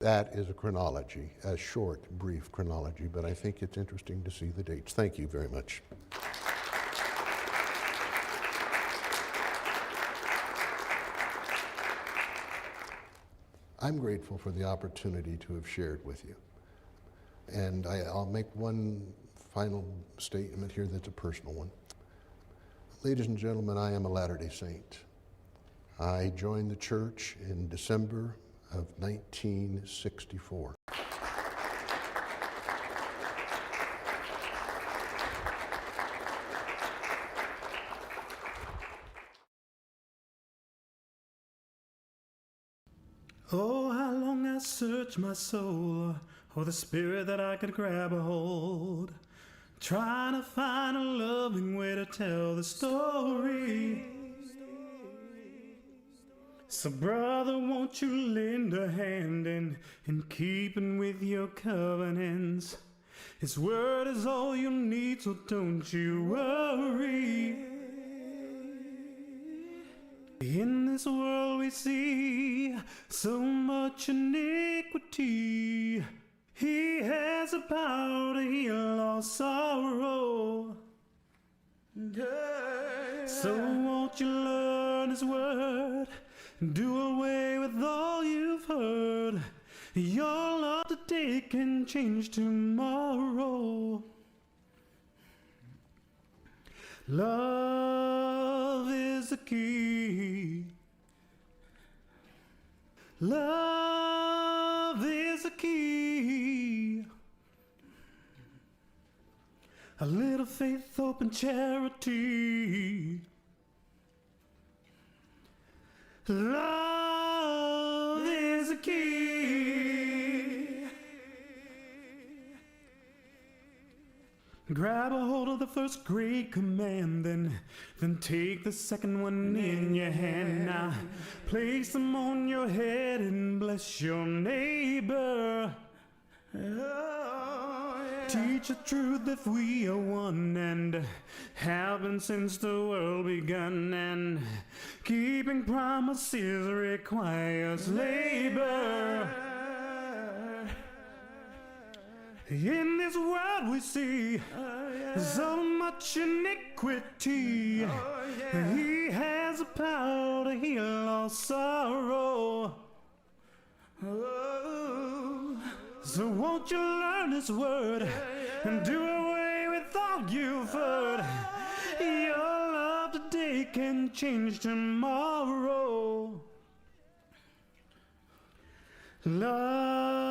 That is a chronology, a short, brief chronology, but I think it's interesting to see the dates. Thank you very much. I'm grateful for the opportunity to have shared with you. And I'll make one final statement here that's a personal one. Ladies and gentlemen, I am a Latter-day Saint. I joined the church in December of 1964. Oh, how long I searched my soul for the spirit that I could grab a hold, trying to find a loving way to tell the story. So brother, won't you lend a hand in keeping with your covenants? His word is all you need, so don't you worry. In this world we see so much iniquity. He has the power to heal all sorrow. So won't you learn his word? Do away with all you've heard. Your love today can change tomorrow. Love is the key. Love is the key. A little faith, hope, and charity. Love is the key. Grab a hold of the first great command, then take the second one in your hand. Now place them on your head and bless your neighbor. Teach the truth that we are one and have been since the world begun, and keeping promises requires labor. In this world we see so much iniquity. He has the power to heal all sorrow. So won't you learn his word and do away with all you've heard? Your love today can change tomorrow. Love